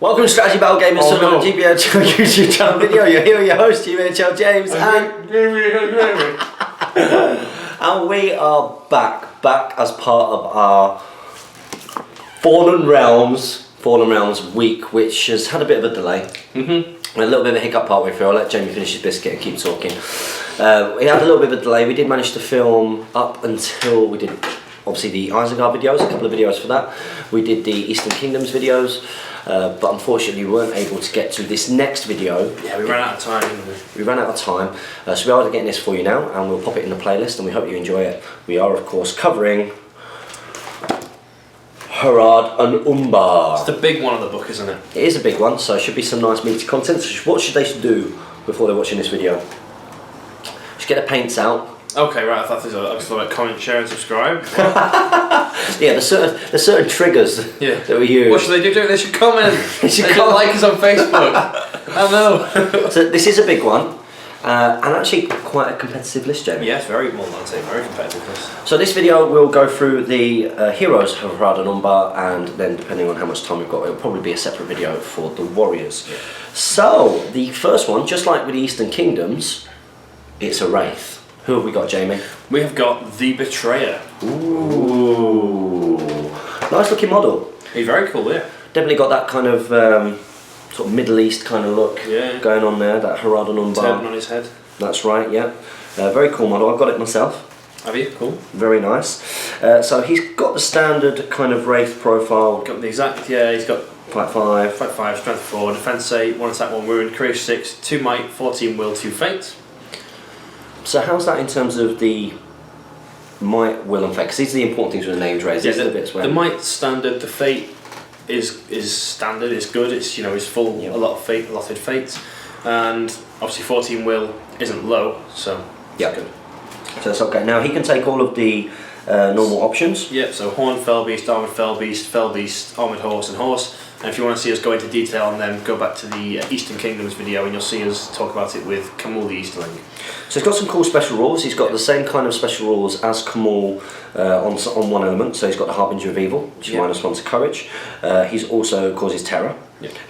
Welcome to Strategy Battle Gaming Suladan GBHL YouTube channel video. You're here with your host GBHL James and we are back as part of our Fallen Realms week, which has had a bit of a delay. A little bit of a hiccup partway through. I'll let Jamie finish his biscuit and keep talking. We had a little bit of a delay. We did manage to film up until we did obviously the Isengard videos, a couple of videos for that. We did the Eastern Kingdoms videos, but unfortunately we weren't able to get to this next video. Yeah, we ran out of time, didn't we? We ran out of time, so we are getting this for you now, and we'll pop it in the playlist, and we hope you enjoy it. We are, of course, covering Harad and Umbar. It's the big one of the book, isn't it? It is a big one, so it should be some nice meaty content. So what should they do before they're watching this video? Just get the paints out. Okay, right. I thought like comment, share, and subscribe. Yeah, there's certain triggers that we use. What should they do? They should comment. They should like us on Facebook. I know. So this is a big one, and actually quite a competitive list, Jamie. Yes, very competitive list. So this video will go through the heroes of Harad and Umbar, and then depending on how much time we've got, it'll probably be a separate video for the warriors. Yeah. So the first one, just like with the Eastern Kingdoms, it's a wraith. Who have we got, Jamie? We have got the Betrayer. Ooh, nice looking model. He's very cool, yeah. Definitely got that kind of sort of Middle East kind of look going on there. That Harad and Umbar. Turban on his head. That's right. Yeah, very cool model. I've got it myself. Have you? Cool. Very nice. So he's got the standard kind of wraith profile. Got the exact. Yeah, he's got Fight 5, strength 4, defense 8, 1 attack, 1 wound, courage 6, 2 might, 14 will, 2 fate. So how's that in terms of the might, will and fate? Because these are the important things with the named rays. Yeah, the bits where the might standard, the fate is standard, it's good, it's it's full, a lot of fate, allotted fates, and obviously 14 will isn't low, so it's good. So it's okay. Now he can take all of the normal options. Yep, so Horned Fellbeast, Armoured Fellbeast, Armoured Horse and Horse. And if you want to see us go into detail on them, go back to the Eastern Kingdoms video and you'll see us talk about it with Kamul the Easterling. So he's got some cool special rules. He's got the same kind of special rules as Kamul on one element. So he's got the Harbinger of Evil, which is -1 to courage. He's also causes terror.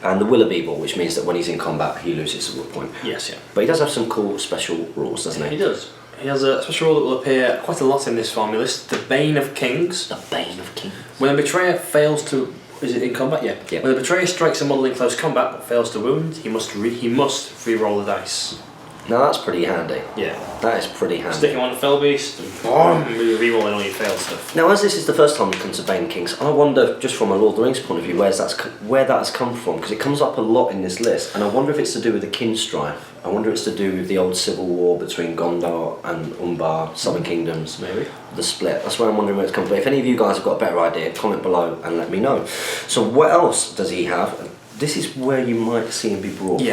And the Will of Evil, which means that when he's in combat he loses a will point. Yes, yeah. But he does have some cool special rules, doesn't he? He does. He has a special rule that will appear quite a lot in this formula list, the Bane of Kings. The Bane of Kings. When a Betrayer fails to... Is it in combat? Yeah. When the Betrayer strikes a model in close combat but fails to wound, he must re-roll the dice. Now that's pretty handy. Yeah. That is pretty handy. Stick him on the Fellbeast and re-rolling all your failed stuff. Now, as this is the first time we come to Bane Kings, I wonder, just from a Lord of the Rings point of view, where that has come from, because it comes up a lot in this list, and I wonder if it's to do with the kin strife. I wonder if it's to do with the old civil war between Gondor and Umbar, Southern Kingdoms. Maybe. The split. That's where I'm wondering where it's come from. If any of you guys have got a better idea, comment below and let me know. So what else does he have? This is where you might see him be brought for.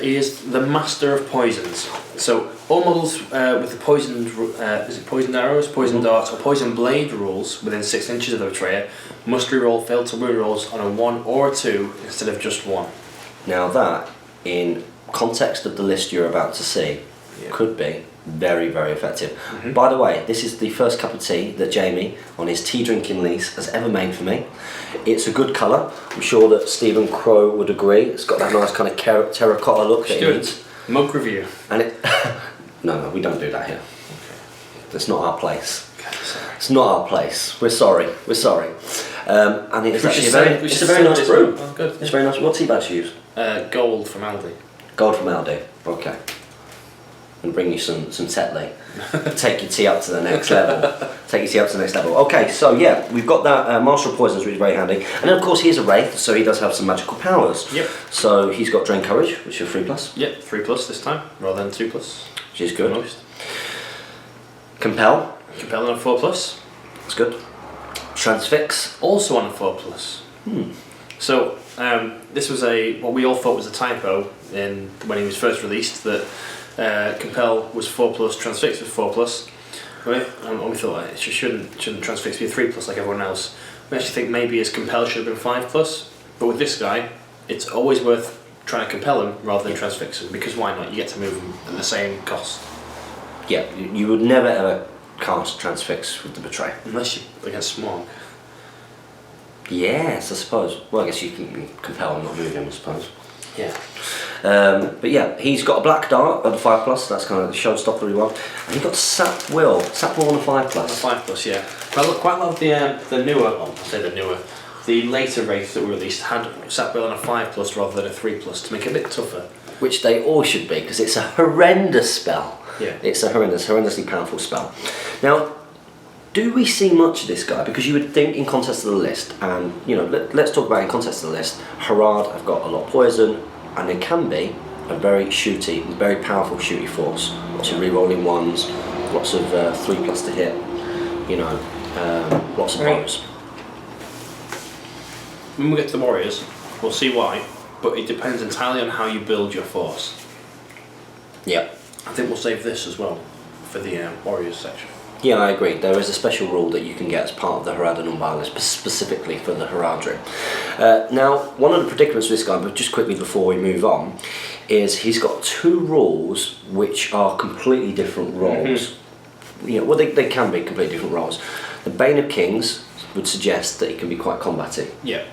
He is the Master of Poisons. So all models with the poisoned, is it poisoned arrows, poisoned darts, or poisoned blade rules within 6 inches of the Betrayer must re-roll failed to wound rolls on a 1 or a 2 instead of just 1. Now that, in context of the list you're about to see, could be very, very effective. By the way, this is the first cup of tea that Jamie, on his tea drinking lease, has ever made for me. It's a good colour. I'm sure that Stephen Crow would agree. It's got that nice kind of terracotta look that it needs. Mug review. And it no, we don't do that here. Okay. That's not our place. Okay, sorry. It's not our place. We're sorry. And it's actually a very nice brew. Oh, good. It's very nice. What tea bags do you use? Gold from Aldi. Gold from Aldi. Okay. And bring you some Tetley. Take your tea up to the next level. Okay, so yeah, we've got that Master of Poisons, which is very handy. And then of course he is a wraith, so he does have some magical powers. Yep. So he's got Drain Courage, which is 3+. Yep, 3+ this time, rather than 2+. Which is good. Most. Compel. Compel on a 4+. That's good. Transfix. Also on a 4+. So this was what we all thought was a typo when he was first released, that Compel was 4+, Transfix was 4+. And we thought it shouldn't Transfix be a 3+ like everyone else. We actually think maybe his Compel should have been 5+. But with this guy, it's always worth trying to compel him rather than transfix him, because why not? You get to move him at the same cost. Yeah, you would never ever cast Transfix with the Betrayer. Unless you're against Smog. Yes, I suppose. Well, I guess you can compel and not move him, I suppose. Yeah. But yeah, he's got a black dart at the 5+, that's kind of the showstopper he won. And he got Sap Will on the 5+. The 5+, yeah. Well, look, quite a lot of the newer, well, I say the newer, the later wraiths that were released had Sap Will on a 5+ rather than a 3+ to make it a bit tougher. Which they all should be, because it's a horrendous spell. Yeah. It's a horrendously powerful spell. Now, do we see much of this guy? Because you would think in context of the list, and you know, let's talk about in context of the list. Harad have got a lot of poison, and they can be a very shooty, very powerful shooty force. Lots of re-rolling ones, lots of 3+ to hit. You know, lots of bows. When we get to the warriors, we'll see why, but it depends entirely on how you build your force. Yep. I think we'll save this as well for the warriors section. Yeah, I agree. There is a special rule that you can get as part of the Harad and Umbar list, specifically for the Haradrim. Now, one of the predicaments with this guy, but just quickly before we move on, is he's got 2 rules which are completely different roles. You know, well, they can be completely different roles. The Bane of Kings would suggest that he can be quite combative. Yeah.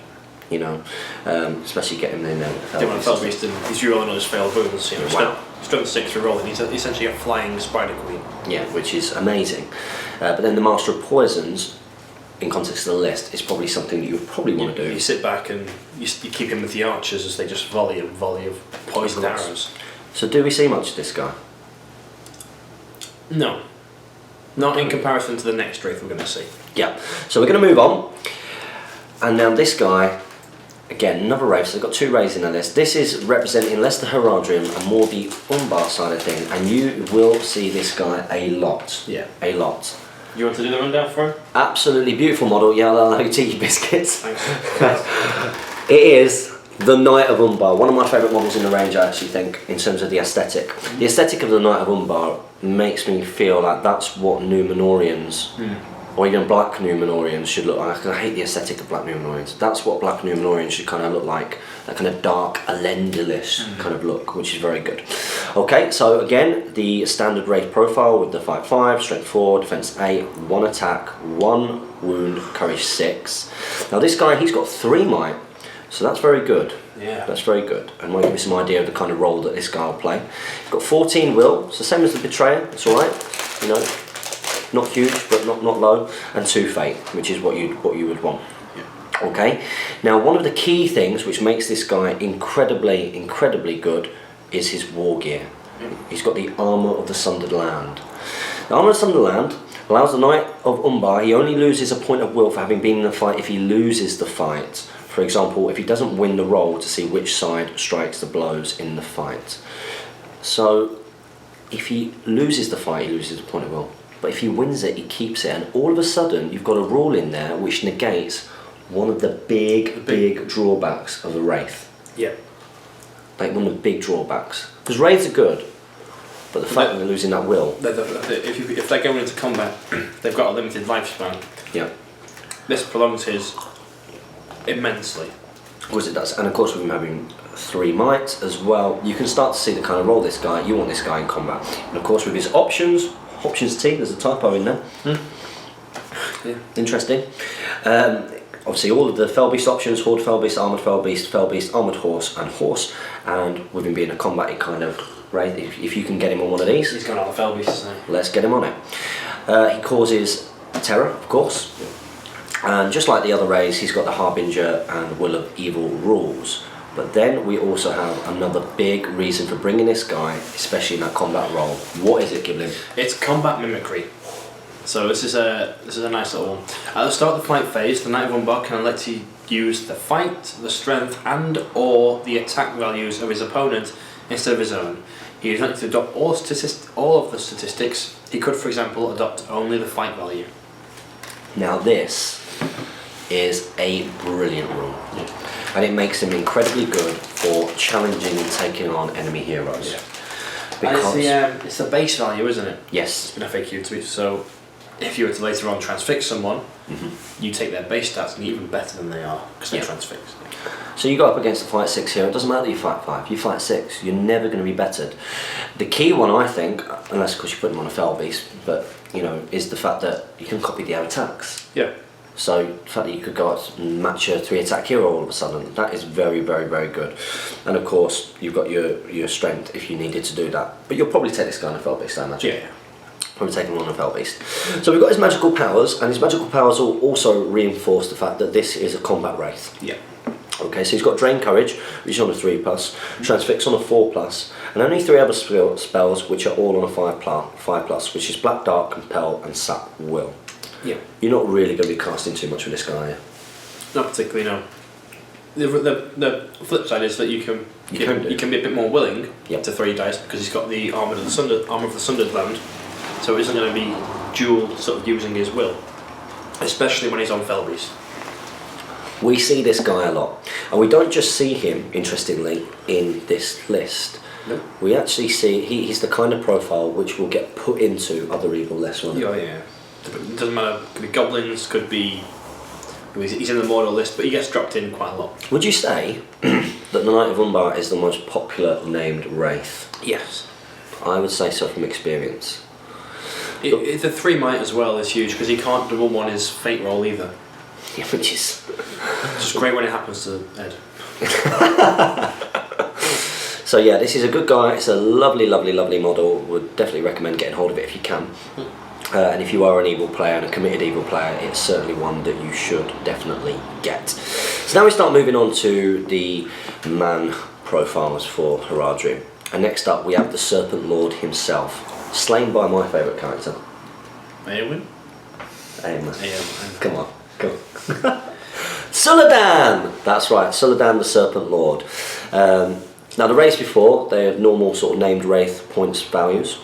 You know, especially getting in there. Felbeast and he's rolling on his failed wounds. You know, Wow. Strength 6 for rolling. He's essentially a flying spider queen. Yeah, which is amazing. But then the Master of Poisons, in context of the list, is probably something that you would probably want to do. You sit back and you keep him with the archers as they just volley of poisoned arrows. So do we see much of this guy? No. Not in comparison to the next wraith we're going to see. Yeah. So we're going to move on. And now this guy, again, another wraith. So they've got 2 wraiths in their list. This is representing less the Haradrim and more the Umbar side of thing. And you will see this guy a lot. Yeah. A lot. You want to do the rundown for him? Absolutely beautiful model. Yeah, I'll allow you to eat your biscuits. Thanks. It is the Knight of Umbar. One of my favourite models in the range, I actually think, in terms of the aesthetic. The aesthetic of the Knight of Umbar makes me feel like that's what Numenorians, or even black Numenorians, should look like. I hate the aesthetic of black Numenorians. That's what black Numenorians should kind of look like. That kind of dark, Elendilish kind of look, which is very good. Okay, so again, the standard wraith profile with the 5/5, strength 4, defense 8, 1 attack, 1 wound, courage 6. Now this guy, he's got 3 might, so that's very good. Yeah. That's very good. And might give you some idea of the kind of role that this guy will play. He's got 14 will, it's the same as the Betrayer, it's alright, you know. Not huge, but not low, and 2 fate, which is what you would want. Yeah. Okay. Now, one of the key things which makes this guy incredibly good is his war gear. He's got the armor of the Sundered Land. The armor of the Sundered Land allows the Knight of Umbar. He only loses a point of will for having been in the fight if he loses the fight. For example, if he doesn't win the roll to see which side strikes the blows in the fight. So, if he loses the fight, he loses a point of will. But if he wins it, he keeps it, and all of a sudden you've got a rule in there which negates one of the big drawbacks of the wraith. Yeah. Like one of the big drawbacks. Because wraiths are good, but the fact that they're losing that will. If they're going into combat, they've got a limited lifespan. Yeah. This prolongs his immensely. Of course it does, and of course with him having 3 might as well, you can start to see the kind of role this guy. You want this guy in combat, and of course with his options T, there's a typo in there. Yeah. Interesting. Obviously all of the Felbeast options, Horde Felbeast, Armoured Felbeast, Armoured Horse, and with him being a combat kind of wraith, if you can get him on one of these. He's going on the Felbeast, isn't he? Let's get him on it. He causes terror, of course, and just like the other wraiths, he's got the Harbinger and Will of Evil rules. But then we also have another big reason for bringing this guy, especially in that combat role. What is it, Giblin? It's combat mimicry. So this is a nice little one. At the start of the fight phase, the Knight of Umbar can elect to use the fight, the strength, and or the attack values of his opponent instead of his own. He is elected to adopt all of the statistics. He could, for example, adopt only the fight value. Now this is a brilliant rule. And it makes him incredibly good for challenging and taking on enemy heroes. Yeah. Because and it's the base value, isn't it? yes, It's been FAQ to it. So if you were to later on transfix someone, you take their base stats and you're even better than they are because they're transfixed. so you go up against a fight 6 hero, it doesn't matter that you fight 5, you fight 6, you're never going to be bettered. The key one I think, unless of course you put him on a Felbeast, but you know, is the fact that you can copy the air attacks. Yeah. So the fact that you could go out and match a 3 attack hero all of a sudden, that is very, very, very good. And of course, you've got your strength if you needed to do that. But you'll probably take this guy on a Fell Beast, I imagine. Yeah. Probably take him on a Fell Beast. So we've got his magical powers, and his magical powers will also reinforce the fact that this is a combat wraith. Yeah. Okay, so he's got Drain Courage, which is on a 3+, Transfix on a 4+, and only 3 other spells which are all on a 5+, which is Black Dark, Compel, and Sap Will. Yeah. You're not really going to be casting too much with this guy, are you? Not particularly, no. The flip side is that you can be a bit more willing to 3 dice because he's got the armour of the Sundered Land, so he isn't going to be dual sort of using his will, especially when he's on Fell Beast. We see this guy a lot, and we don't just see him, interestingly, in this list. No. We actually see he's the kind of profile which will get put into other evil lists. Yeah. It doesn't matter. Could be goblins. Could be. He's in the mortal list, but he gets dropped in quite a lot. Would you say that the Knight of Umbar is the most popular named wraith? Yes. I would say so from experience. The 3 might as well is huge because he can't double one his fate roll either. Yeah, which is just great when it happens to Ed. So yeah, this is a good guy. It's a lovely, lovely, lovely model. Would definitely recommend getting hold of it if you can. And if you are an evil player and a committed evil player, it's certainly one that you should definitely get. So now we start moving on to the man profiles for Harad. And next up we have the Serpent Lord himself, slain by my favourite character. Eowyn? Eowyn. Come on. Suladan! That's right, Suladan the Serpent Lord. Now the race before, they had normal sort of named wraith points values,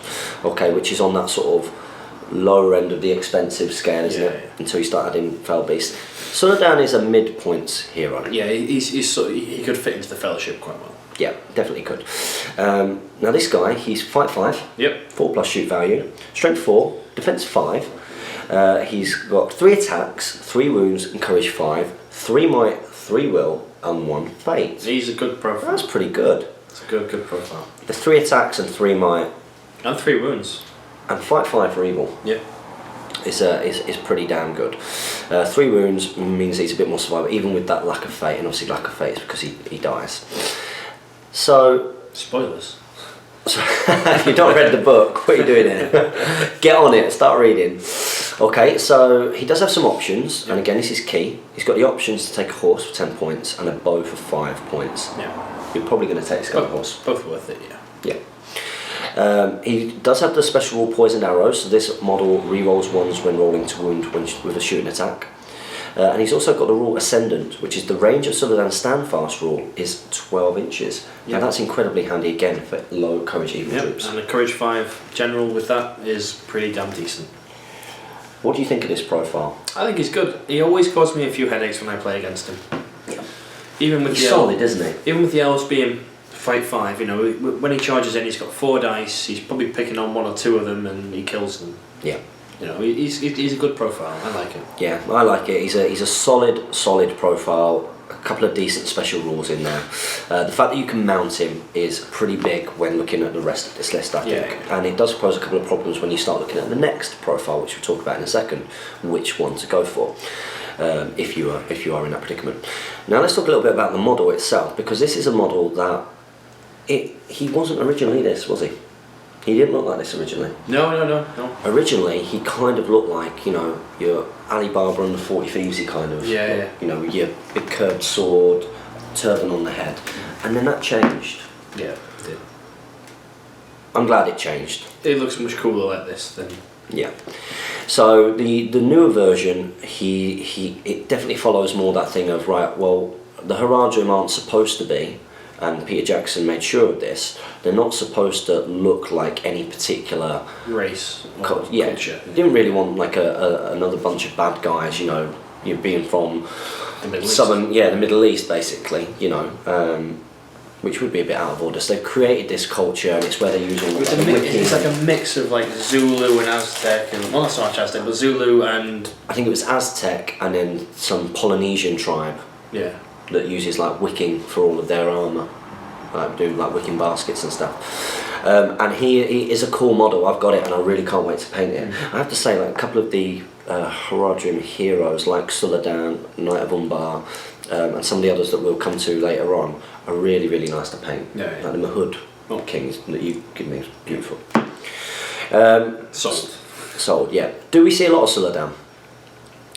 okay, which is on that sort of lower end of the expensive scale, isn't it? Until you start adding Fell Beast. Suladan is a mid-points hero. Yeah, he could fit into the Fellowship quite well. Yeah, definitely could. Now this guy, he's fight 5, 4+ shoot value, strength 4, defense 5. He's got 3 attacks, 3 wounds, and courage 5, 3 might, 3 will, and 1 fate. He's a good profile. That's pretty good. It's a good profile. There's 3 attacks and 3 might. And 3 wounds. And fight 5 for evil. Yeah. Is pretty damn good. 3 wounds means he's a bit more survivable, even with that lack of fate, and obviously lack of fate is because he dies. So... Spoilers. So, if you've not read the book, what are you doing here? Get on it, start reading. Okay, so he does have some options, and again this is key. He's got the options to take a horse for 10 points and a bow for 5 points. Yeah. You're probably going to take this guy horse. Both worth it, yeah. Yeah. He does have the special rule poisoned arrows, so this model re-rolls ones when rolling to wound with a shooting attack. And he's also got the rule Ascendant, which is the range of Suladan's standfast rule is 12 inches. Yeah. And that's incredibly handy again for low courage evil troops. And the courage 5 general with that is pretty damn decent. What do you think of this profile? I think he's good. He always causes me a few headaches when I play against him. Yeah. Even with he's solid, isn't he? Even with the elves being fight 5, you know, when he charges in, he's got 4 dice. He's probably picking on 1 or 2 of them, and he kills them. Yeah. You know, he's a good profile. I like it. Yeah, I like it. He's a solid profile. A couple of decent special rules in there. The fact that you can mount him is pretty big when looking at the rest of this list, I think. And it does pose a couple of problems when you start looking at the next profile, which we'll talk about in a second, which one to go for. If you are in that predicament. Now let's talk a little bit about the model itself, because this is a model that he wasn't originally this, was he? He didn't look like this originally. No. Originally, he kind of looked like, you know, your Alibaba and the 40 Thievesy kind of. Yeah. You know, with your big curved sword, turban on the head, and then that changed. Yeah, it did. I'm glad it changed. It looks much cooler like this than. Yeah. So the newer version, it definitely follows more that thing of, right, well, the Haradrim aren't supposed to be, and Peter Jackson made sure of this, they're not supposed to look like any particular race or culture. Yeah. He didn't really want like another bunch of bad guys, you know, being from the Middle East. The Middle East basically, you know, which would be a bit out of order. So they've created this culture, and it's where they use all it's like a mix of like Zulu and Aztec, and well, not so much Aztec, but Zulu and I think it was Aztec, and then some Polynesian tribe. Yeah. That uses like wicking for all of their armour, like doing like wicking baskets and stuff. And he is a cool model. I've got it, and I really can't wait to paint it. I have to say, like a couple of the Haradrim heroes like Suladan, Knight of Umbar, and some of the others that we'll come to later on are really, really nice to paint. Yeah. Like the Mahud Kings that you give me is beautiful. Sold. Sold, yeah. Do we see a lot of Suladan?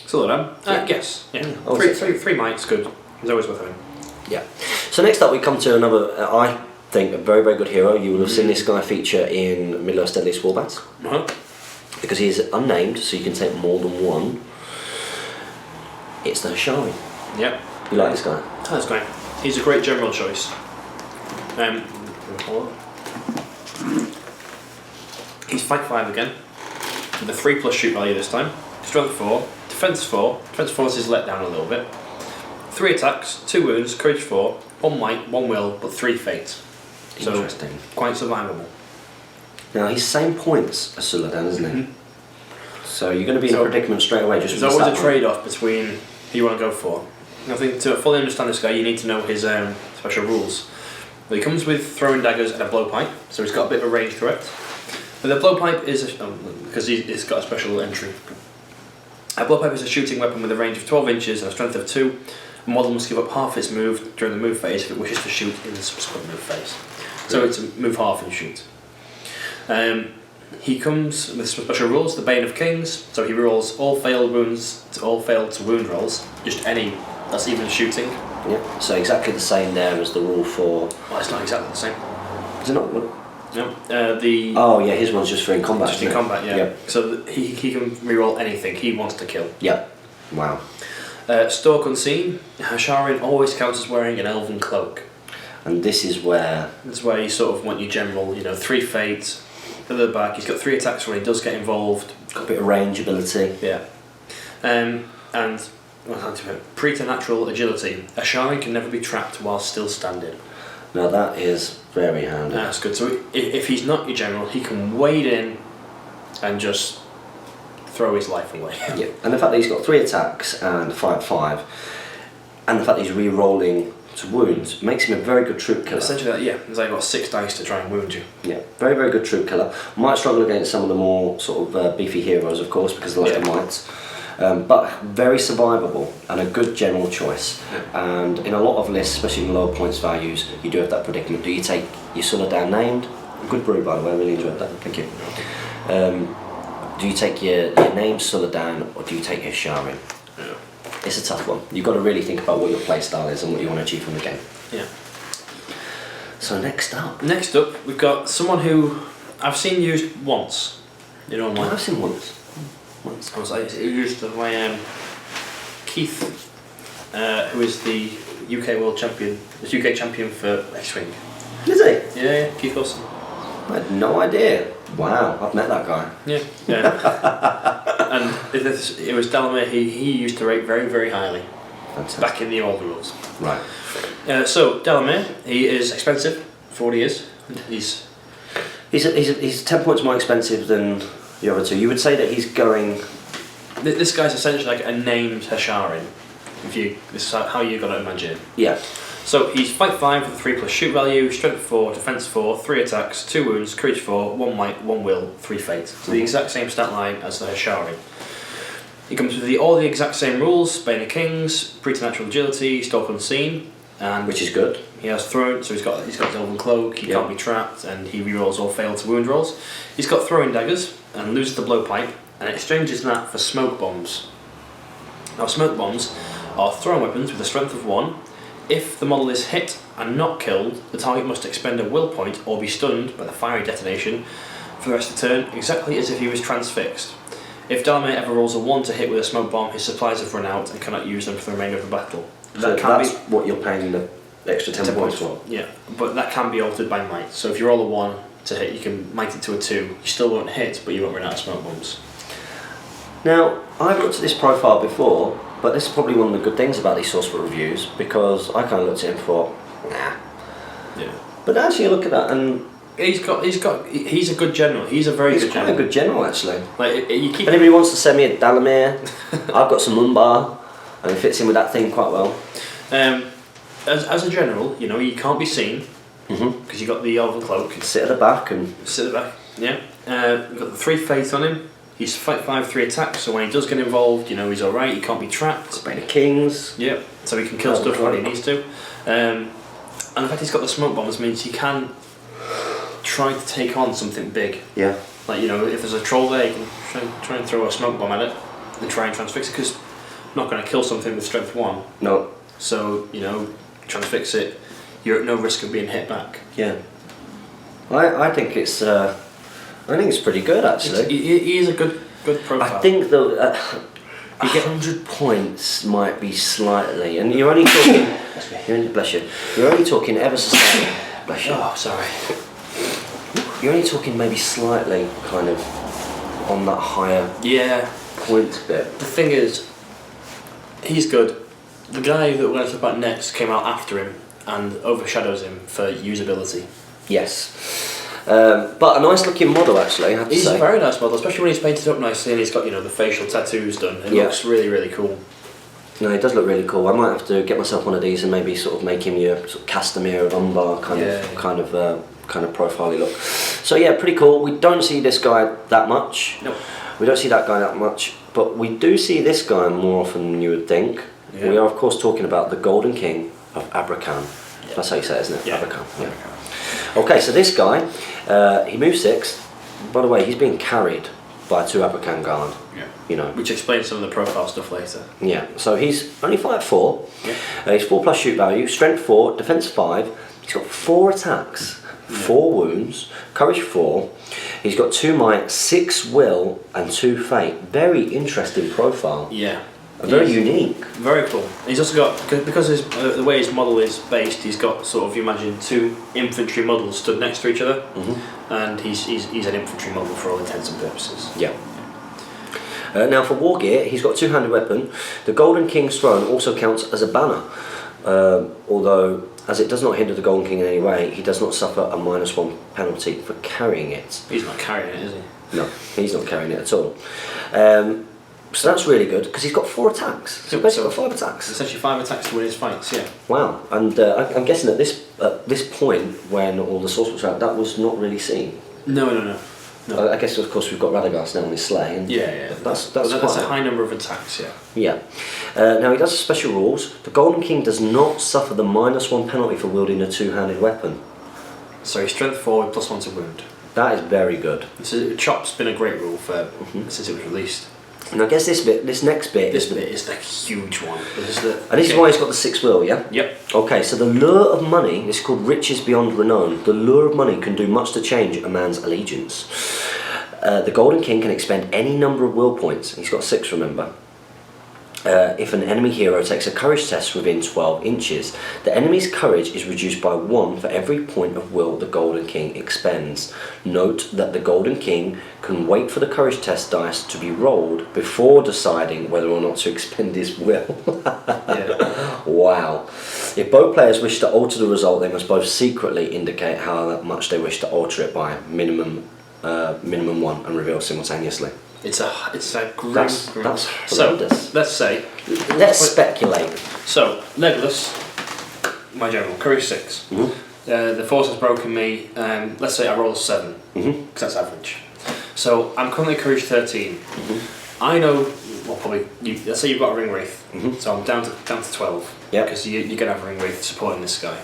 Suladan? Yes. Yeah. Three mites, good. It's always worth having. Yeah. So next up we come to another, I think, a very, very good hero. You will have seen this guy feature in Middle-earth's Deadliest Warbats. Because he's unnamed, so you can take more than one. It's the Hasharin. Yep. You like this guy? That's great. He's a great general choice. He's fight 5 again, with a 3+ shoot value this time. Strength 4, defense 4. Defense 4 is his let down a little bit. 3 attacks, 2 wounds, courage 4, 1 might, 1 will, but 3 fate. So interesting. Quite survivable. Now he's same points as Suladan, isn't he? So you're going to be in a predicament straight away. Just there's always a trade-off between who you want to go for. I think to fully understand this guy, you need to know his special rules. Well, he comes with throwing daggers and a blowpipe, so he's got a bit of a range threat. But the blowpipe is because he's got a special entry. A blowpipe is a shooting weapon with a range of 12 inches and a strength of 2. A model must give up half its move during the move phase if it wishes to shoot in the subsequent move phase. So it's a move half and shoot. He comes with special rules, the Bane of Kings, so he rolls all failed to wound rolls, just any, that's even shooting. Yeah, so exactly the same there as the rule for... Well, it's not exactly the same. Is it not? No. Oh yeah, his one's just for in combat. Just in combat, yeah. Yep. So he can reroll anything he wants to kill. Yep. Wow. Stalk Unseen, Hasharin always counts as wearing an elven cloak. And this is where... This is where you sort of want your general, 3 fates, at the back, he's got 3 attacks when he does get involved. Got a bit of range ability. Yeah. And preternatural agility. Hasharin can never be trapped while still standing. Now that is very handy. That's good. So if he's not your general, he can wade in and just throw his life away. Yeah, and the fact that he's got 3 attacks and 5/5, and the fact that he's re-rolling to wounds makes him a very good troop killer. Essentially, yeah, he's like got 6 dice to try and wound you. Yeah, very, very good troop killer. Might struggle against some of the more sort of beefy heroes, of course, because of the lack of mites. But very survivable and a good general choice. And in a lot of lists, especially in lower points values, you do have that predicament. Do you take your Suladan named? Good brew, by the way, I really enjoyed that, thank you. Do you take your named Suladan or do you take your Hasharin? Yeah. It's a tough one. You've got to really think about what your play style is and what you want to achieve from the game. Yeah. So next up, we've got someone who I've seen used once. I've seen once. I was like, used by Keith, who is the UK World Champion, the UK Champion for X-Wing. Is he? Yeah, Keith Bosun. I had no idea. Wow, I've met that guy. Yeah. And it was Dalamir. He used to rate very, very highly. Fantastic. Back in the old rules. Right. So Dalamir, he is expensive for what he is. He's 10 points more expensive than the other 2. You would say that he's going... This guy's essentially like a named Hasharin. This is how you've got to imagine it. Yeah. So he's fight 5 with a 3+ shoot value, strength 4, defense 4, 3 attacks, 2 wounds, courage 4, 1 might, 1 will, 3 fate. So the exact same stat line as the Hasharin. He comes with all the exact same rules: Bane of Kings, preternatural agility, stalk unseen, and which is good. He has thrown, so he's got his elven cloak. He can't be trapped, and he rerolls all failed to wound rolls. He's got throwing daggers and loses the blowpipe, and exchanges that for smoke bombs. Now, smoke bombs are throwing weapons with a strength of 1. If the model is hit and not killed, the target must expend a will point or be stunned by the fiery detonation for the rest of the turn, exactly as if he was transfixed. If Dalamir ever rolls a 1 to hit with a smoke bomb, his supplies have run out and cannot use them for the remainder of the battle. So that's what you're paying the extra 10 points for? Yeah, but that can be altered by might. So if you roll a 1 to hit, you can might it to a 2. You still won't hit, but you won't run out of smoke bombs. Now, I've looked at this profile before, but this is probably one of the good things about these source book reviews, because I kind of looked at him and thought, nah. Yeah. But actually, you look at that and he's a good general. He's a very good general. He's quite a good general, actually. Like you keep. If anybody wants to send me a Dalamir, I've got some Umbar, and it fits in with that thing quite well. As a general, you can't be seen because you've got the elven cloak. Sit at the back and sit at the back. Yeah. You've got the 3 faith on him. He's 5/3 attack, so when he does get involved, he's alright, he can't be trapped. Bane of Kings. Yep, so he can kill stuff when he needs to. And the fact he's got the smoke bombs means he can try to take on something big. Yeah. Like, if there's a troll there, you can try and throw a smoke bomb at it and try and transfix it, because not going to kill something with strength 1. No. So, transfix it, you're at no risk of being hit back. Yeah. I think it's pretty good, actually. He is a good profile. I think though, you get 100 points might be slightly, and you're only talking. Bless you. You're only talking ever so slightly. Bless you. Oh, sorry. You're only talking maybe slightly, kind of, on that higher point bit. The thing is, he's good. The guy that we're going to talk about next came out after him and overshadows him for usability. Yes. But a nice looking model, actually, I have to say. He's a very nice model, especially when he's painted up nicely and he's got the facial tattoos done. It looks really, really cool. No, it does look really cool. I might have to get myself one of these and maybe sort of make him your sort of Dalamir of Umbar kind of profile look. So yeah, pretty cool. We don't see this guy that much. Nope. We don't see that guy that much, but we do see this guy more often than you would think. Yeah. We are of course talking about the Golden King of Abrakhan. Yeah. That's how you say it, isn't it? Yeah. Abrakhan. Yeah. Okay, so this guy, he moves 6. By the way, he's being carried by 2 Abrakhan guard. Yeah. Which explains some of the profile stuff later. Yeah. So he's only 5'4". Yeah. He's 4+ shoot value, strength 4, defense 5. He's got 4 attacks, 4 wounds, courage 4. He's got 2 might, 6 will, and 2 fate. Very interesting profile. Yeah. Very unique. Very cool. He's also got, because the way his model is based, he's got sort of, you imagine 2 infantry models stood next to each other, and he's an infantry model for all intents and purposes. Yeah. Now for war gear, he's got a 2-handed weapon. The Golden King's throne also counts as a banner, although as it does not hinder the Golden King in any way, he does not suffer a -1 penalty for carrying it. He's not carrying it, is he? No, he's not carrying it at all. So that's really good because he's got 4 attacks. So basically got 5 attacks. Essentially 5 attacks to win his fights. Yeah. Wow, and I'm guessing at this point when all the source books are out, that was not really seen. No. I guess of course we've got Radagast now on his sleigh. And that's a high number of attacks. Yeah. Yeah. Now he does special rules. The Golden King does not suffer the -1 penalty for wielding a 2-handed weapon. So he's strength 4 with +1 to wound. That is very good. So chop's been a great rule for since it was released. And I guess this next bit is the huge one. And this is why he's got the 6 will, yeah? Yep. Okay, so the lure of money is called riches beyond renown. The lure of money can do much to change a man's allegiance. The Golden King can expend any number of will points. He's got 6, remember. If an enemy hero takes a courage test within 12 inches, the enemy's courage is reduced by 1 for every point of will the Golden King expends. Note that the Golden King can wait for the courage test dice to be rolled before deciding whether or not to expend his will. Wow. If both players wish to alter the result, they must both secretly indicate how much they wish to alter it by minimum 1 and reveal simultaneously. It's a great. That's so horrendous. let's speculate. So Legolas, my general, courage 6. The force has broken me. Let's say I roll a 7, because that's average. So I'm currently courage 13. I know. Well, probably. Let's say you've got a ring wraith. So I'm down to 12. Yeah. Because you're gonna have a ring wraith supporting this guy.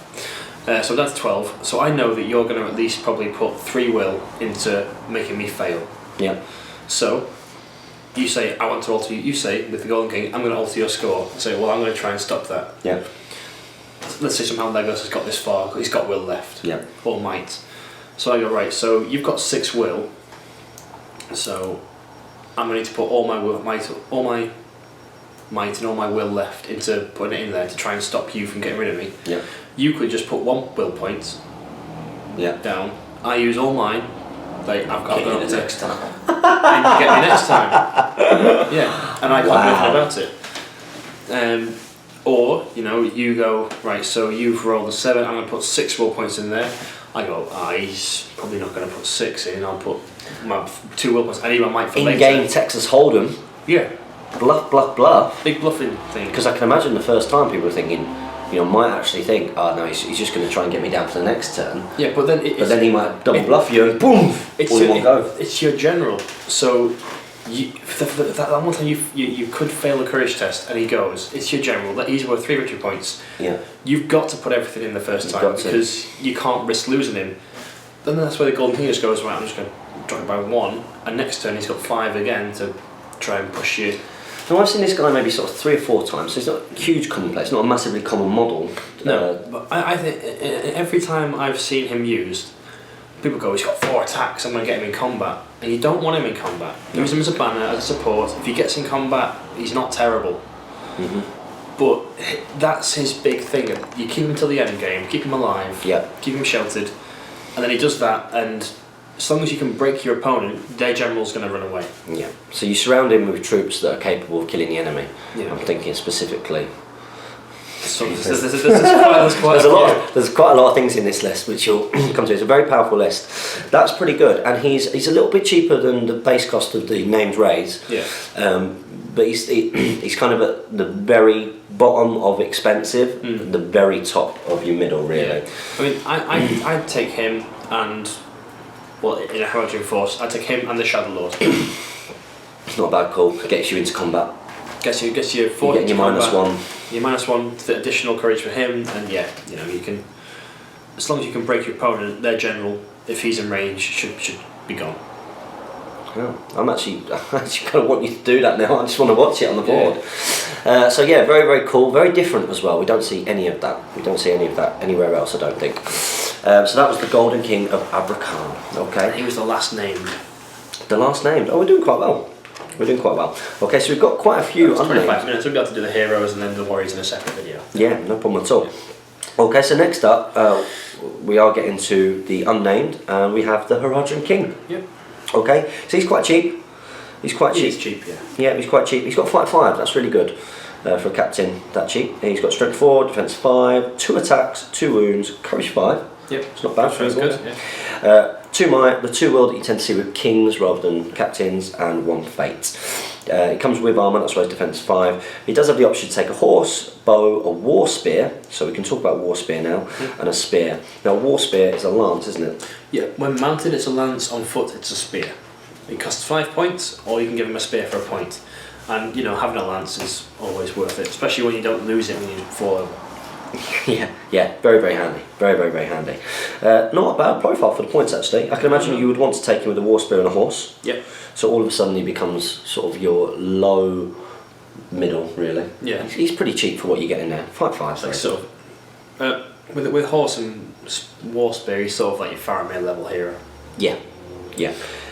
So I'm down to 12. So I know that you're gonna at least probably put 3 will into making me fail. Yeah. So, you say, I want to alter you. You say, with the Golden King, I'm going to alter your score. I say, well, I'm going to try and stop that. Yeah. Let's say somehow Legolas has got this far, he's got will left. Yeah. Or might. So I go, right, so you've got 6 will. So, I'm going to need to put all my might and all my will left into putting it in there to try and stop you from getting rid of me. Yeah. You could just put 1 will point down. I use all mine. Like, I've got it next time. And you get me next time. Yeah, and I can't do anything about it. Or, you go, right, so you've rolled a 7, I'm going to put 6 will points in there. I go, he's probably not going to put 6 in, I'll put my 2 will points. I need my might for later. In-game Texas Hold'em. Yeah. Bluff. Big bluffing thing. Because I can imagine the first time people were thinking, might actually think, oh no, he's just going to try and get me down for the next turn. Yeah, but then he might double bluff you and boom, all in one go. It's your general, so that one time you could fail a courage test, and he goes, it's your general, he's worth 3 victory points. Yeah. You've got to put everything in the first time because you can't risk losing him. Then that's where the golden king just goes, right, I'm just going to drop it by 1, and next turn he's got 5 again to try and push you. Now I've seen this guy maybe sort of 3 or 4 times, so it's not a huge commonplace, not a massively common model. No, but I think every time I've seen him used, people go, he's got 4 attacks, I'm going to get him in combat. And you don't want him in combat. Use him as a banner, as a support. If he gets in combat, he's not terrible. But that's his big thing. You keep him till the end game, keep him alive, keep him sheltered, and then he does that, and as long as you can break your opponent, their general's going to run away. Yeah. So you surround him with troops that are capable of killing the enemy. Yeah. I'm thinking specifically. So there's quite a lot of things in this list which you'll come to. It's a very powerful list. That's pretty good, and he's a little bit cheaper than the base cost of the named rays. Yeah. But he's kind of at the very bottom of expensive, the very top of your middle, really. Yeah. I mean, I'd take him and, well, in a Haradrim force, I'd take him and the Shadow Lord. It's not a bad call. Gets you into combat. Gets you 40 your -1. Your -1, the additional courage for him, and you can, as long as you can break your opponent, their general, if he's in range, should be gone. Yeah, I actually kind of want you to do that now. I just want to watch it on the board. So yeah, very, very cool, very different as well. We don't see any of that. We don't see any of that anywhere else, I don't think. So that was the Golden King of Abrakhan. Okay. He was the last named. The last named. Oh, we're doing quite well. We're doing quite well. Okay, so we've got quite a few unnamed. 25 minutes. We'll be able to do the heroes and then the warriors in a separate video. Yeah, no problem at all. Okay, so next up, we are getting to the unnamed, and we have the Haradrim King. Yep. Okay, so he's quite cheap. He's quite cheap. He's cheap, yeah. Yeah, he's quite cheap. He's got fight 5. That's really good for a captain that cheap. He's got strength 4, defense 5, 2 attacks, 2 wounds, courage 5. Yep, it's not bad. That's good. Yeah. 2 might, the 2 will that you tend to see with kings rather than captains, and 1 fate. It comes with armour, that's why it's defence 5. He does have the option to take a horse, bow, a war spear, so we can talk about war spear now, and a spear. Now, a war spear is a lance, isn't it? Yeah, when mounted it's a lance, on foot it's a spear. It costs 5 points, or you can give him a spear for a point. And having a lance is always worth it, especially when you don't lose it when you fall over. yeah, very, very handy. Very, very, very handy. Not a bad profile for the points, actually. I can imagine you would want to take him with a war spear and a horse. Yep. So all of a sudden he becomes sort of your low middle, really. Yeah. He's pretty cheap for what you get in there. Fight 5. Like sort of, with horse and war spear, he's sort of like your Faramir level hero. Yeah.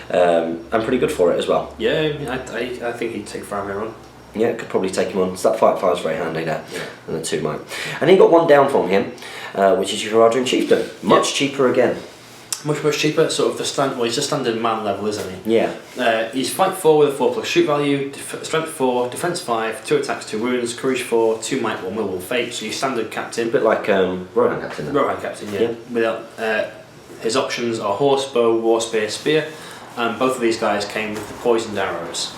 And pretty good for it as well. Yeah, I think he'd take Faramir on. Yeah, could probably take him on. So that fight 5 is very handy there, and the 2 might. And he got 1 down from him, which is your Haradrim Chieftain. Much cheaper again. Much cheaper. Sort of he's a standard man level, isn't he? Yeah. He's fight 4 with a 4+ shoot value, strength 4, defense 5, 2 attacks, 2 wounds, courage 4, 2 might, 1 will, 1 fate. So your standard captain. A bit like Rohan Captain. Rohan Captain, yeah. Without his options are horse, bow, war spear, spear, and both of these guys came with the poisoned arrows.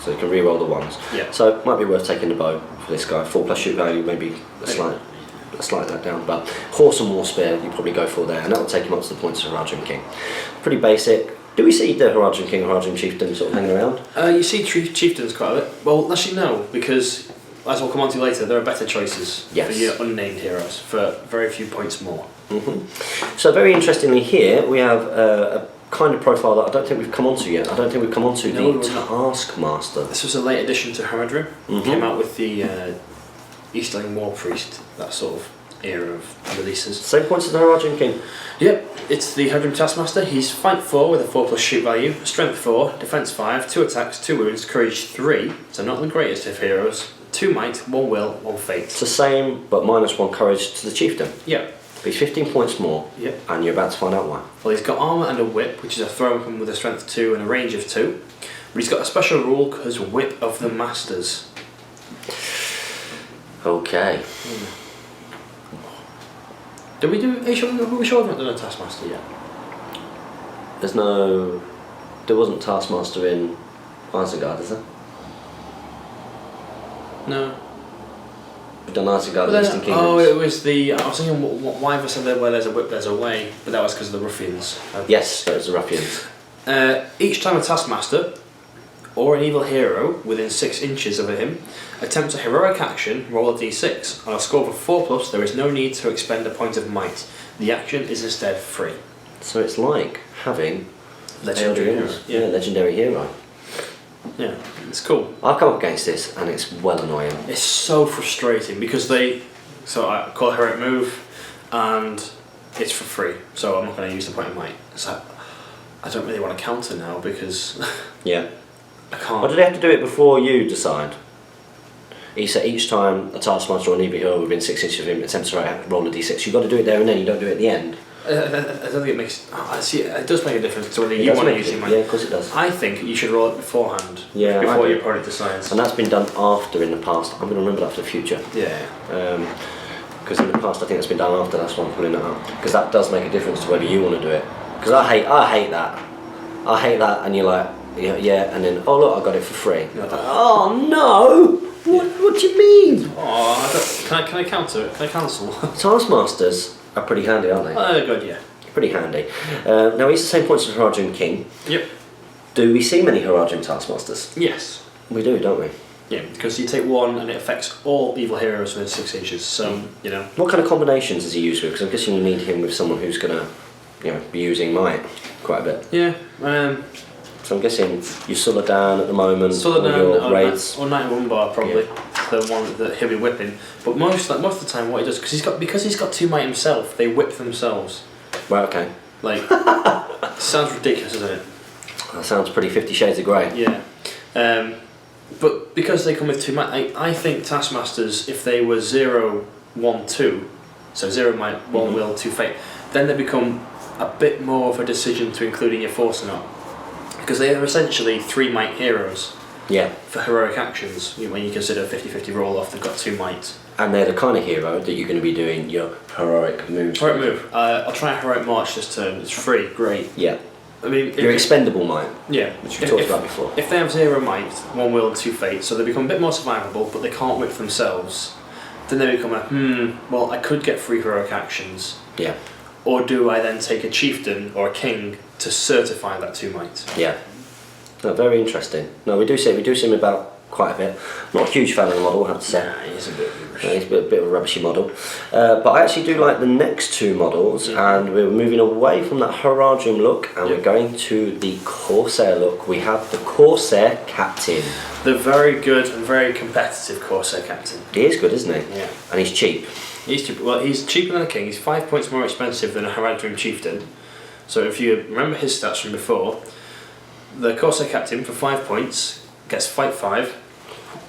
So you can re-roll the 1s. Yeah. So it might be worth taking the bow for this guy. 4+ shoot value, maybe a slight that down. But horse and war spear, you probably go for there, and that will take him up to the points of Haradrim King. Pretty basic. Do we see the Haradrim King, Haradrim Chieftain sort of hanging around? You see chieftains quite a bit. Well, actually no, because as we'll come on to later, there are better choices for your unnamed heroes for very few points more. So very interestingly here, we have a kind of profile that I don't think we've come onto yet. I don't think we've come onto the Taskmaster. This was a late addition to Haradrim. Came out with the Easterling War Priest, that sort of era of releases. Same points as the Haradrim King. Yep, it's the Haradrim Taskmaster. He's fight 4 with a 4+ shoot value, strength 4, defense 5, 2 attacks, 2 wounds, courage 3. So not the greatest of heroes. 2 might, 1 will, 1 fate. It's the same, but -1 courage to the Chieftain. Yeah. He's 15 points more, and you're about to find out why. Well, he's got armour and a whip, which is a throw weapon with a strength 2 and a range of 2. But he's got a special rule because Whip of the Masters. Okay. Did we do? Are we sure we've not done a Taskmaster yet? There wasn't Taskmaster in Isengard, is there? No. We've done Isengard and Eastern Kingdoms. Oh, it was the. I was thinking, why have I said where there's a whip, there's a way? But that was because of the ruffians. Yes, it was the ruffians. Each time a Taskmaster or an evil hero within 6 inches of him attempts a heroic action, roll a d6. On a score of 4+, there is no need to expend a point of might. The action is instead free. So it's like having Legendary hero. Yeah, legendary hero. Yeah, it's cool. I've come up against this and it's well annoying. It's so frustrating because so I call a heroic move and it's for free, so I'm not going to use the point of might. So I don't really want to counter now because Yeah. I can't. Or do they have to do it before you decide? Each time a Taskmaster or an evil hero within 6 inches of him attempts to roll a d6, you've got to do it there and then, you don't do it at the end. I don't think it makes. I see. It does make a difference to whether It you does want to make use it, your might. yeah, of course it does. I think you should roll it beforehand. Yeah, I Before do. your opponent decides. And that's been done after in the past. I'm going to remember that for the future. Yeah. Because in the past I think it's been done after, that's why I'm pulling it up. Because that does make a difference to whether you want to do it. Because I hate that. I hate that, and you're like, yeah, and then, oh look, I got it for free. Yeah. Oh no! What do you mean? Oh, can I counter it? Can I cancel? Taskmasters are pretty handy, aren't they? Oh, good, yeah. Pretty handy. Now he's the same points as Harad King. Yep. Do we see many Harad Taskmasters? Yes. We do, don't we? Yeah, because you take one and it affects all evil heroes within 6 inches. So What kind of combinations does he use with? Because I'm guessing you need him with someone who's gonna, be using might quite a bit. Yeah. So I'm guessing you Suladan at the moment. Suladan or your raids. or Knight of Umbar probably. The one that he'll be whipping. But most of the time, what he does because he's got 2 might himself, they whip themselves. Right. Okay. Like, sounds ridiculous, doesn't it? That sounds pretty 50 Shades of Grey. Yeah. But because they come with 2 might, I think Taskmasters, if they were 0, 1, 2, so 0 might, 1 will, 2 fate, then they become a bit more of a decision to include in your force or not. Because they are essentially 3 might heroes. Yeah. For heroic actions, when you consider 50-50 roll off, they've got 2 might. And they're the kind of hero that you're going to be doing your heroic moves. Heroic move. I'll try a heroic march this turn. It's free. Great. Yeah. I mean, Your expendable might. Yeah. Which we talked about before. If they have 0 might, 1 will and 2 fate, so they become a bit more survivable, but they can't whip themselves. Then they become well, I could get free heroic actions. Yeah. Or do I then take a chieftain or a king to certify that 2 might? Yeah. No, very interesting. No, we do see him about quite a bit. Not a huge fan of the model, I have to say. Nah, he's a bit rubbish. He's a bit of a rubbishy model. But I actually do like the next 2 models, and we're moving away from that Harad look, and we're going to the Corsair look. We have the Corsair Captain. The very good and very competitive Corsair Captain. He is good, isn't he? Yeah. And he's cheap. He's cheap. Well, he's cheaper than a king. He's 5 points more expensive than a Harad Chieftain. So if you remember his stats from before, the Corsair Captain for 5 points gets fight 5.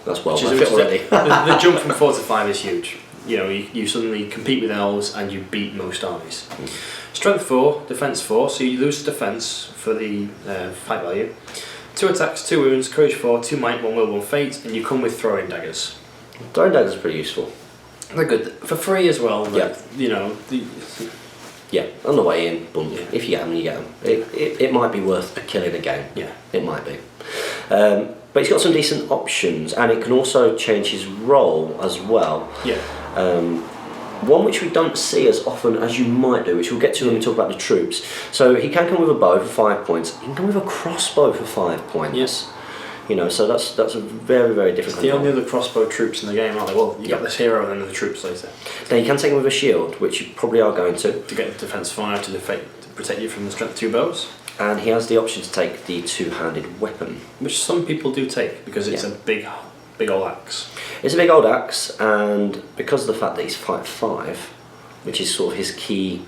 That's well worth it already. The jump from 4 to 5 is huge. You suddenly compete with elves and you beat most armies. Strength 4, defense 4, so you lose the defense for the fight value. 2 attacks, 2 wounds, courage 4, 2 might, 1 will, 1 fate, and you come with throwing daggers. Throwing daggers are pretty useful. They're good for free as well. Yeah. Yeah, on the way in, boom. Yeah. If you get them, you get them. It might be worth a kill in a game. Yeah. It might be. But he's got some decent options, and it can also change his role as well. Yeah. One which we don't see as often as you might do, which we'll get to when we talk about the troops. So he can come with a bow for 5 points. He can come with a crossbow for 5 points. Yes. So that's a very, very different. The only other crossbow troops in the game, aren't they? Well, you got this hero and then the troops later. Now you can take him with a shield, which you probably are going to. To get defense 5 to protect you from the strength 2 bows. And he has the option to take the 2-handed weapon. Which some people do take, because it's a big old axe. It's a big old axe, and because of the fact that he's fight 5, which is sort of his key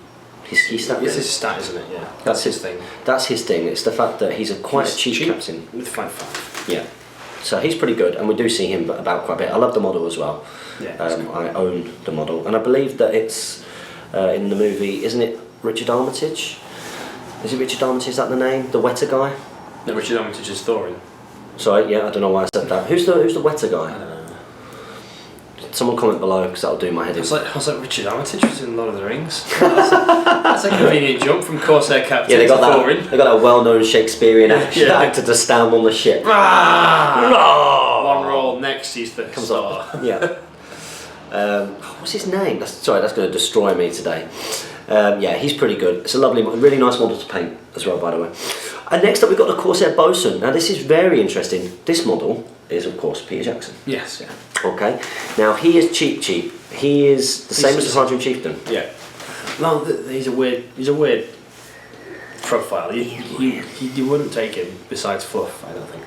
stat. It's his stat, isn't it? Yeah. That's his thing. That's his thing. It's the fact that he's quite a cheap captain. With fight 5. Yeah. So he's pretty good, and we do see him about quite a bit. I love the model as well. Yeah. I own the model, and I believe that it's in the movie, isn't it Richard Armitage? Is it Richard Armitage, is that the name? The wetter guy? No, Richard Armitage is Thorin. Sorry, yeah, I don't know why I said that. Who's the wetter guy? I don't know. Someone comment below, because that'll do my head in. I was like Richard Armitage was in Lord of the Rings. That's a convenient jump from Corsair Captain Yeah, they got to Thorin. that well-known Shakespearean actor to stand on the ship. One roll, next he's the Comes star. up. Yeah. What's his name? That's going to destroy me today. Yeah, he's pretty good. It's a really nice model to paint as well, by the way. And next up we've got the Corsair Bosun. Now this is very interesting. This model is of course Peter Jackson. Yes, yeah. Okay. Now he is cheap. He is the same as the Harad Chieftain. Yeah. No, he's a weird profile. You wouldn't take him besides fluff, I don't think.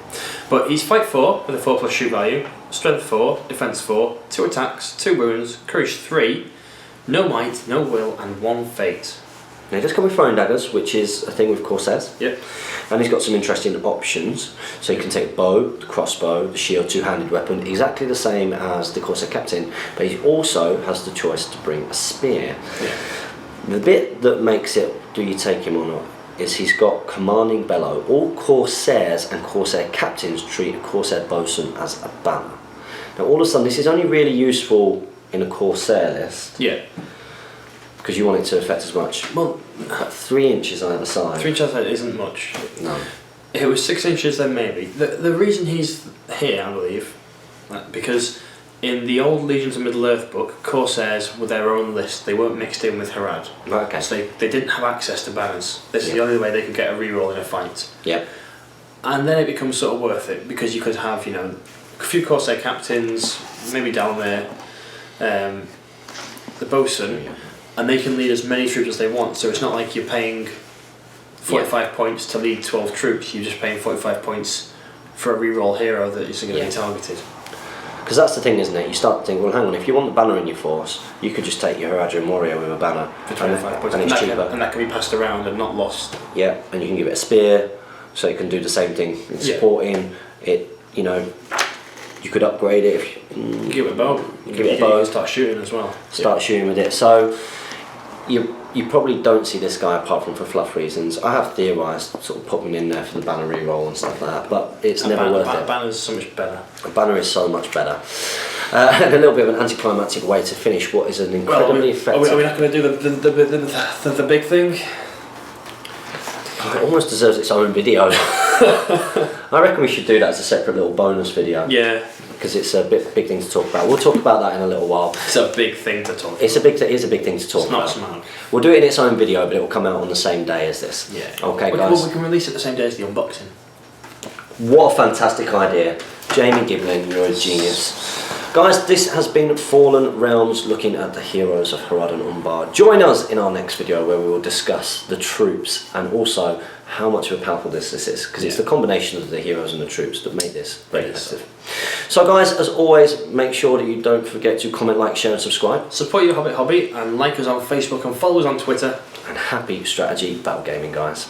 But he's fight 4 with a 4+ shoot value, strength 4, defense 4, 2 attacks, 2 wounds, courage 3, no might, no will, and 1 fate. Now he does come with throwing daggers, which is a thing with Corsairs. Yep. And he's got some interesting options. So you can take bow, the crossbow, the shield, 2-handed weapon, exactly the same as the Corsair Captain, but he also has the choice to bring a spear. Yeah. The bit that makes it, do you take him or not, is he's got commanding bellow. All Corsairs and Corsair Captains treat a Corsair Bosun as a banner. Now all of a sudden this is only really useful in a Corsair list. Yeah. Because you want it to affect as much. Well, 3 inches on either side. 3 inches isn't much. No. If it was 6 inches, then maybe. The reason he's here, I believe, because in the old Legions of Middle-earth book, Corsairs were their own list. They weren't mixed in with Harad. Okay. So they didn't have access to banners. This is the only way they could get a reroll in a fight. Yep. And then it becomes sort of worth it, because you could have, a few Corsair Captains, maybe Dalamir, the Bosun, and they can lead as many troops as they want. So it's not like you're paying 45 points to lead 12 troops. You're just paying 45 points for a reroll hero that isn't going to be targeted. Because that's the thing, isn't it? You start to think, well, hang on, if you want the banner in your force, you could just take your Harad and warrior with a banner For 25 points. and it's cheaper. And that can be passed around and not lost. Yeah, and you can give it a spear, so it can do the same thing in supporting it. You could upgrade it if you give it a bow. Give it a bow. Start shooting as well. Start shooting with it. So you probably don't see this guy apart from for fluff reasons. I have theorised sort of putting in there for the banner reroll and stuff like that, but it's never worth it. Banner's so much better. A banner is so much better. And a little bit of an anticlimactic way to finish what is an incredibly effective... Are we not going to do the big thing? It almost deserves its own video. I reckon we should do that as a separate little bonus video. Yeah. Because it's a big thing to talk about. We'll talk about that in a little while. It's a big thing to talk about. It is a big thing to talk about. It's not smart. We'll do it in its own video, but it will come out on the same day as this. Yeah. Okay, guys. Well, we can release it the same day as the unboxing. What a fantastic idea. Jamie Giblin, you're a genius. Guys, this has been Fallen Realms, looking at the heroes of Harad and Umbar. Join us in our next video where we will discuss the troops and also how much of a powerful this is, because it's the combination of the heroes and the troops that make this very effective. So guys, as always, make sure that you don't forget to comment, like, share and subscribe. Support your Hobbit hobby and like us on Facebook and follow us on Twitter. And happy strategy battle gaming, guys.